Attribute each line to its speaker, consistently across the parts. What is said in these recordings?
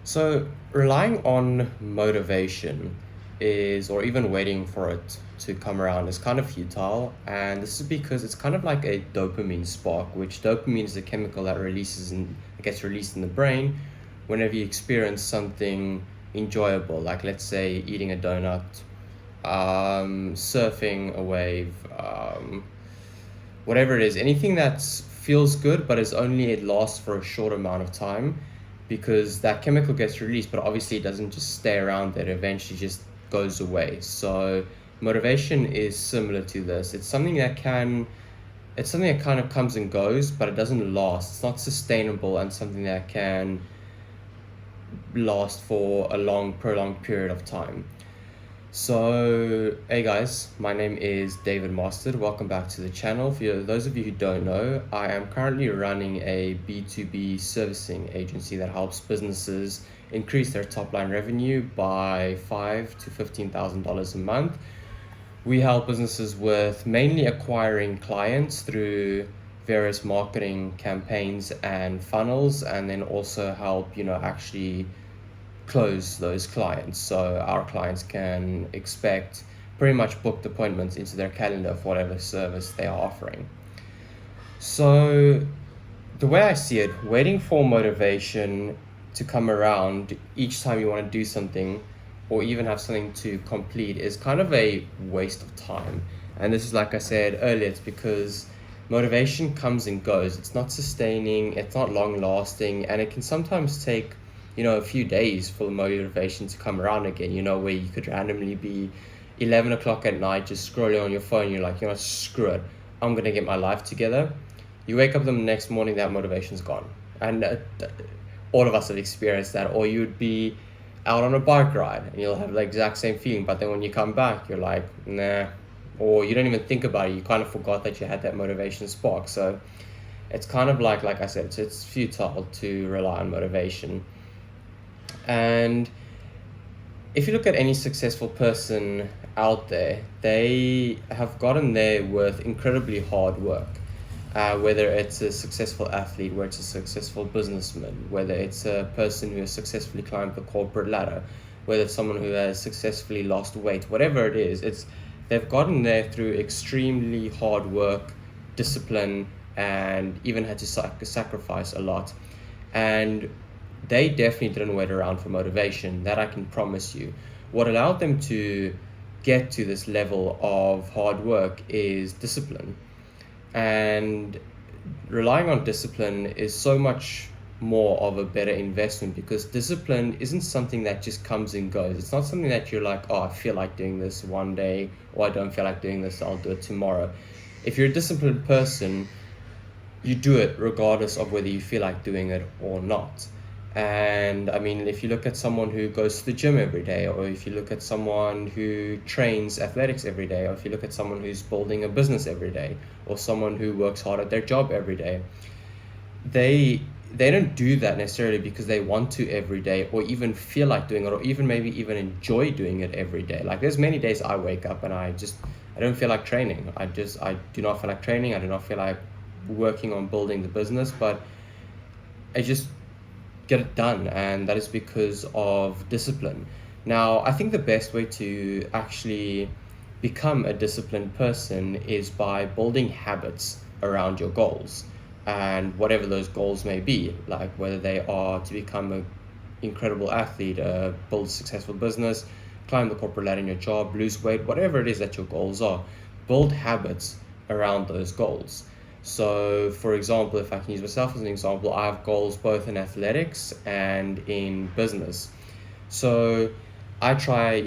Speaker 1: So, relying on motivation or even waiting for it to come around is kind of futile. And this is because it's kind of like a dopamine spark, which dopamine is a chemical that gets released in the brain whenever you experience something enjoyable, like let's say eating a donut, surfing a wave, whatever it is, anything that feels good, but it lasts for a short amount of time because that chemical gets released, but obviously it doesn't just stay around there, it eventually just goes away. So motivation is similar to this. It's something that kind of comes and goes, but it doesn't last. It's not sustainable and something that can last for a long, prolonged period of time. So, hey guys, my name is David Mostert. Welcome back to the channel. For those of you who don't know, I am currently running a B2B servicing agency that helps businesses increase their top line revenue by $5,000 to $15,000 a month. We help businesses with mainly acquiring clients through various marketing campaigns and funnels, and then also help, actually close those clients. So our clients can expect pretty much booked appointments into their calendar for whatever service they are offering. So the way I see it, waiting for motivation to come around each time you want to do something or even have something to complete is kind of a waste of time. And this is, like I said earlier, it's because motivation comes and goes. It's not sustaining, it's not long lasting, and it can sometimes take a few days for the motivation to come around again, where you could randomly be 11 o'clock at night just scrolling on your phone. You're like, screw it, I'm going to get my life together. You wake up the next morning, that motivation's gone. And all of us have experienced that. Or you'd be out on a bike ride and you'll have the exact same feeling, but then when you come back, you're like, nah. Or you don't even think about it. You kind of forgot that you had that motivation spark. So it's kind of like I said, it's futile to rely on motivation. And if you look at any successful person out there, they have gotten there with incredibly hard work. Whether it's a successful athlete, whether it's a successful businessman, whether it's a person who has successfully climbed the corporate ladder, whether it's someone who has successfully lost weight, whatever it is, they've gotten there through extremely hard work, discipline, and even had to sacrifice a lot. And they definitely didn't wait around for motivation, that I can promise you. What allowed them to get to this level of hard work is discipline. And relying on discipline is so much more of a better investment, because discipline isn't something that just comes and goes. It's not something that you're like, oh, I feel like doing this one day, or I don't feel like doing this, I'll do it tomorrow. If you're a disciplined person, you do it regardless of whether you feel like doing it or not. And I mean, if you look at someone who goes to the gym every day, or if you look at someone who trains athletics every day, or if you look at someone who's building a business every day, or someone who works hard at their job every day, they don't do that necessarily because they want to every day, or even feel like doing it, or even maybe even enjoy doing it every day. Like there's many days I wake up and I don't feel like training. I do not feel like training. I do not feel like working on building the business, but I just get it done, and that is because of discipline. Now, I think the best way to actually become a disciplined person is by building habits around your goals, and whatever those goals may be, like whether they are to become an incredible athlete, build a successful business, climb the corporate ladder in your job, lose weight, whatever it is that your goals are, build habits around those goals. So, for example, if I can use myself as an example, I have goals both in athletics and in business. So I try,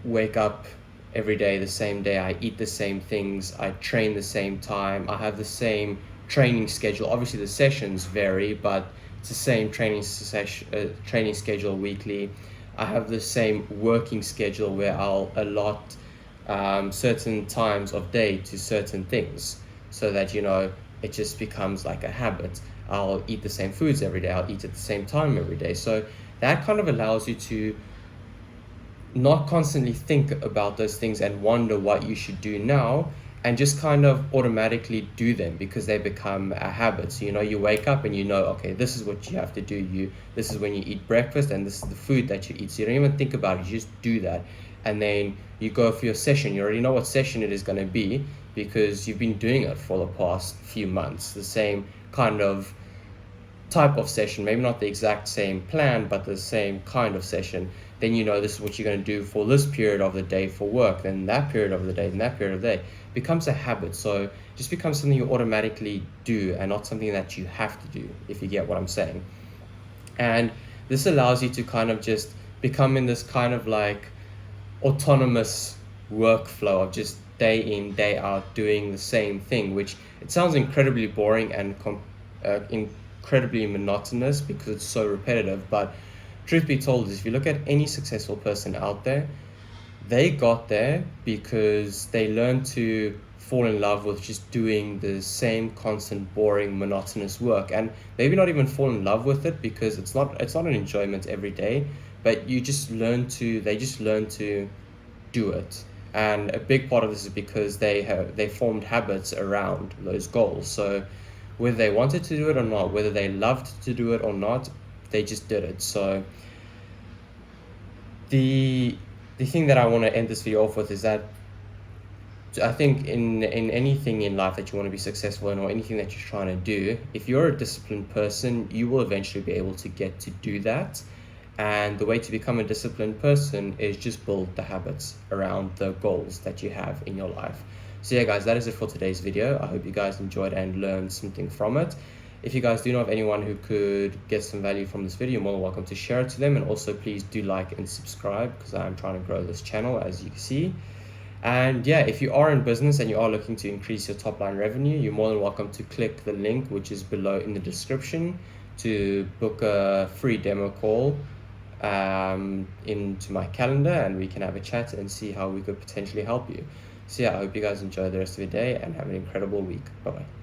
Speaker 1: wake up every day the same day, I eat the same things, I train the same time, I have the same training schedule. Obviously the sessions vary, but it's the same training schedule weekly. I have the same working schedule where I'll allot certain times of day to certain things, so that it just becomes like a habit. I'll eat the same foods every day, I'll eat at the same time every day. So that kind of allows you to not constantly think about those things and wonder what you should do now, and just kind of automatically do them because they become a habit. So you wake up and okay, this is what you have to do. This is when you eat breakfast and this is the food that you eat. So you don't even think about it, you just do that. And then you go for your session. You already know what session it is going to be because you've been doing it for the past few months. The same kind of type of session, maybe not the exact same plan, but the same kind of session. Then this is what you're going to do for this period of the day for work, then that period of the day, then that period of the day. Becomes a habit. So just becomes something you automatically do and not something that you have to do, if you get what I'm saying. And this allows you to kind of just become in this kind of like autonomous workflow of just day in, day out doing the same thing, which it sounds incredibly boring and incredibly monotonous because it's so repetitive. But truth be told, if you look at any successful person out there, they got there because they learned to fall in love with just doing the same constant boring monotonous work, and maybe not even fall in love with it because it's not an enjoyment every day, but they just learn to do it. And a big part of this is because they formed habits around those goals. So whether they wanted to do it or not, whether they loved to do it or not, they just did it. So the thing that I want to end this video off with is that I think in anything in life that you want to be successful in, or anything that you're trying to do, if you're a disciplined person, you will eventually be able to get to do that. And the way to become a disciplined person is just build the habits around the goals that you have in your life. So yeah, guys, that is it for today's video. I hope you guys enjoyed and learned something from it. If you guys do know of anyone who could get some value from this video, you're more than welcome to share it to them. And also please do like and subscribe because I'm trying to grow this channel, as you can see. And yeah, if you are in business and you are looking to increase your top line revenue, you're more than welcome to click the link which is below in the description to book a free demo call into my calendar, and we can have a chat and see how we could potentially help you. So yeah, I hope you guys enjoy the rest of your day and have an incredible week. Bye bye.